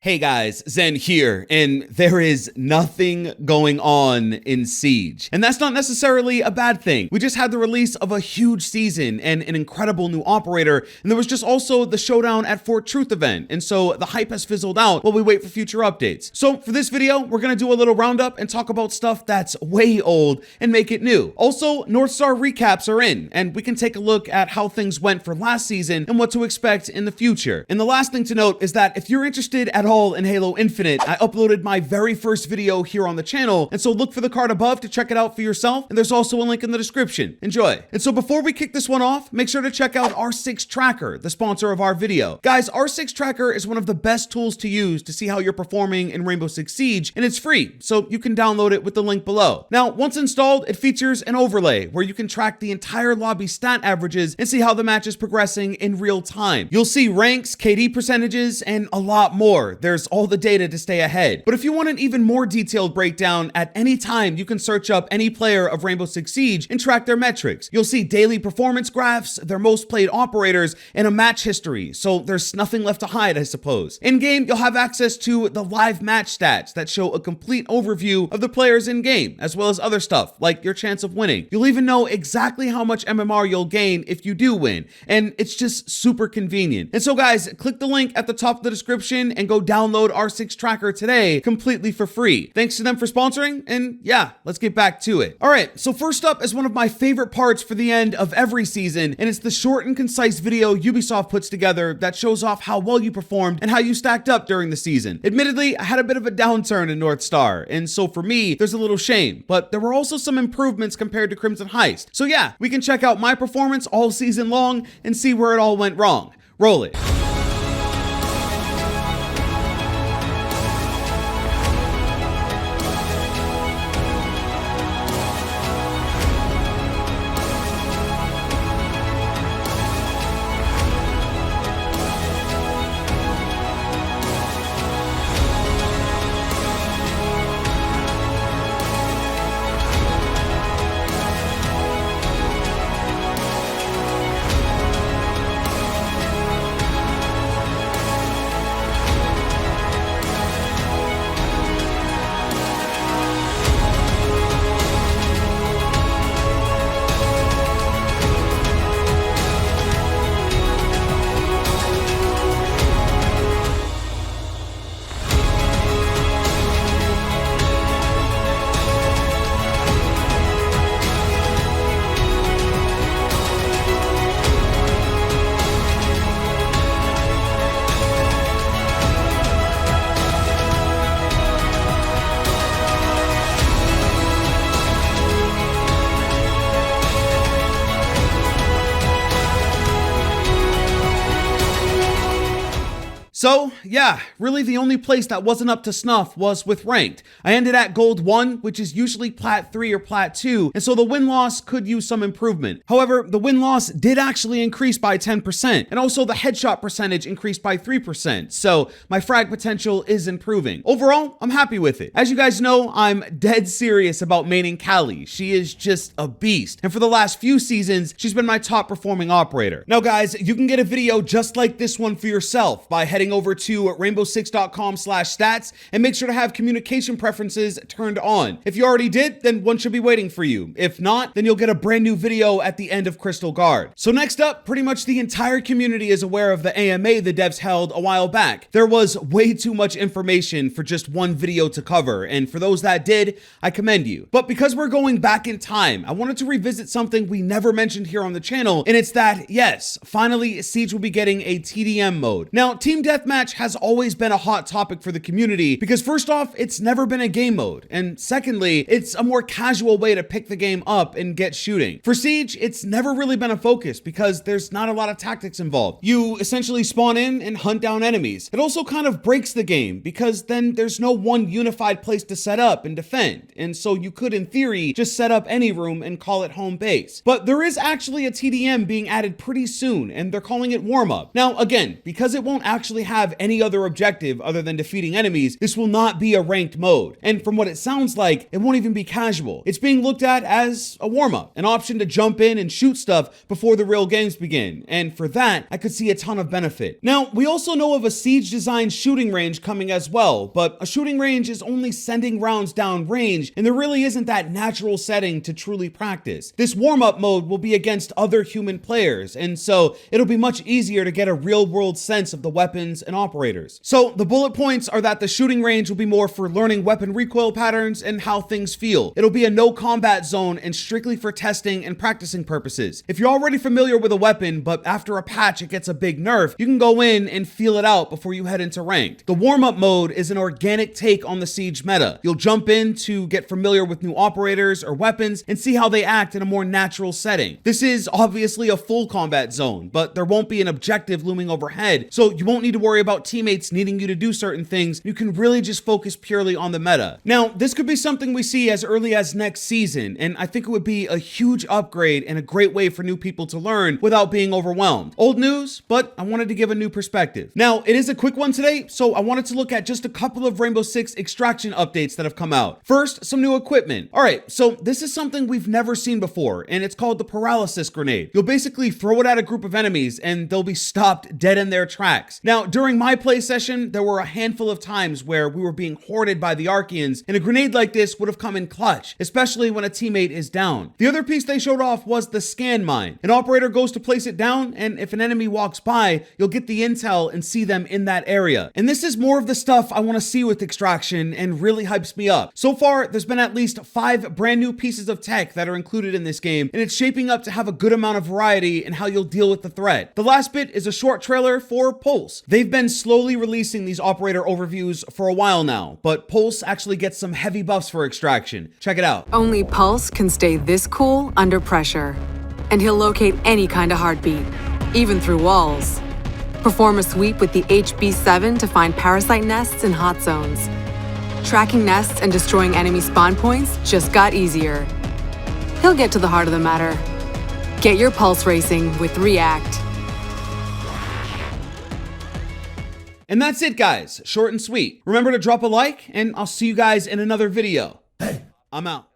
Hey guys, Zen here, and there is nothing going on in Siege. And that's not necessarily a bad thing. We just had the release of a huge season and an incredible new operator, and there was just also the Showdown at Fort Truth event, and so the hype has fizzled out while we wait for future updates. So for this video, we're gonna do a little roundup and talk about stuff that's way old and make it new. Also, North Star recaps are in, and we can take a look at how things went for last season and what to expect in the future. And the last thing to note is that if you're interested at all in Halo Infinite, I uploaded my very first video here on the channel, and so look for the card above to check it out for yourself, and there's also a link in the description. Enjoy. And so before we kick this one off, make sure to check out R6 Tracker, the sponsor of our video. Guys, R6 Tracker is one of the best tools to use to see how you're performing in Rainbow Six Siege, and it's free, so you can download it with the link below. Now, once installed, it features an overlay where you can track the entire lobby stat averages and see how the match is progressing in real time. You'll see ranks, KD percentages, and a lot more. There's all the data to stay ahead. But if you want an even more detailed breakdown, at any time you can search up any player of Rainbow Six Siege and track their metrics. You'll see daily performance graphs, their most played operators, and a match history, so there's nothing left to hide, I suppose. In-game, you'll have access to the live match stats that show a complete overview of the players in-game, as well as other stuff, like your chance of winning. You'll even know exactly how much MMR you'll gain if you do win, and it's just super convenient. And so guys, click the link at the top of the description and go download R6 Tracker today completely for free. Thanks to them for sponsoring, and yeah, let's get back to it. All right, so first up is one of my favorite parts for the end of every season, and it's the short and concise video Ubisoft puts together that shows off how well you performed and how you stacked up during the season. Admittedly, I had a bit of a downturn in North Star, and so for me, there's a little shame, but there were also some improvements compared to Crimson Heist. So yeah, we can check out my performance all season long and see where it all went wrong. Roll it. So yeah, really the only place that wasn't up to snuff was with ranked. I ended at gold 1, which is usually plat 3 or plat 2, and so the win-loss could use some improvement. However, the win-loss did actually increase by 10%, and also the headshot percentage increased by 3%, so my frag potential is improving. Overall, I'm happy with it. As you guys know, I'm dead serious about maining Callie. She is just a beast, and for the last few seasons, she's been my top performing operator. Now guys, you can get a video just like this one for yourself by heading over to rainbow6.com/stats and make sure to have communication preferences turned on. If you already did, then one should be waiting for you. If not, then you'll get a brand new video at the end of Crystal Guard. So next up, pretty much the entire community is aware of the AMA the devs held a while back. There was way too much information for just one video to cover, and for those that did, I commend you. But because we're going back in time, I wanted to revisit something we never mentioned here on the channel, and it's that, yes, finally Siege will be getting a TDM mode. Now, Team Deathmatch has always been a hot topic for the community because first off, it's never been a game mode, and secondly, it's a more casual way to pick the game up and get shooting. For Siege, it's never really been a focus because there's not a lot of tactics involved. You essentially spawn in and hunt down enemies. It also kind of breaks the game because then there's no one unified place to set up and defend, and so you could in theory just set up any room and call it home base. But there is actually a TDM being added pretty soon, and they're calling it warm up. Now again, because it won't actually have any any other objective other than defeating enemies, this will not be a ranked mode. And from what it sounds like, it won't even be casual. It's being looked at as a warm-up, an option to jump in and shoot stuff before the real games begin. And for that, I could see a ton of benefit. Now, we also know of a Siege-designed shooting range coming as well, but a shooting range is only sending rounds down range, and there really isn't that natural setting to truly practice. This warm-up mode will be against other human players, and so it'll be much easier to get a real-world sense of the weapons and operators. So the bullet points are that the shooting range will be more for learning weapon recoil patterns and how things feel. It'll be a no combat zone and strictly for testing and practicing purposes. If you're already familiar with a weapon, but after a patch it gets a big nerf, you can go in and feel it out before you head into ranked. The warm-up mode is an organic take on the Siege meta. You'll jump in to get familiar with new operators or weapons and see how they act in a more natural setting. This is obviously a full combat zone, but there won't be an objective looming overhead, so you won't need to worry about teammates needing you to do certain things. You can really just focus purely on the meta. Now, this could be something we see as early as next season, and I think it would be a huge upgrade and a great way for new people to learn without being overwhelmed. Old news, but I wanted to give a new perspective. Now, it is a quick one today, so I wanted to look at just a couple of Rainbow Six extraction updates that have come out. First, some new equipment. All right, so this is something we've never seen before, and it's called the paralysis grenade. You'll basically throw it at a group of enemies and they'll be stopped dead in their tracks. Now, during my play session, there were a handful of times where we were being hoarded by the Archeans, and a grenade like this would have come in clutch, especially when a teammate is down. The other piece they showed off was the scan mine. An operator goes to place it down, and if an enemy walks by, you'll get the intel and see them in that area. And this is more of the stuff I want to see with extraction and really hypes me up. So far, there's been at least 5 brand new pieces of tech that are included in this game, and it's shaping up to have a good amount of variety in how you'll deal with the threat. The last bit is a short trailer for Pulse. They've been slowly releasing these operator overviews for a while now, but Pulse actually gets some heavy buffs for extraction. Check it out. Only Pulse can stay this cool under pressure, and he'll locate any kind of heartbeat, even through walls. Perform a sweep with the HB7 to find parasite nests in hot zones. Tracking nests and destroying enemy spawn points just got easier. He'll get to the heart of the matter. Get your pulse racing with React. And that's it, guys. Short and sweet. Remember to drop a like, and I'll see you guys in another video. I'm out.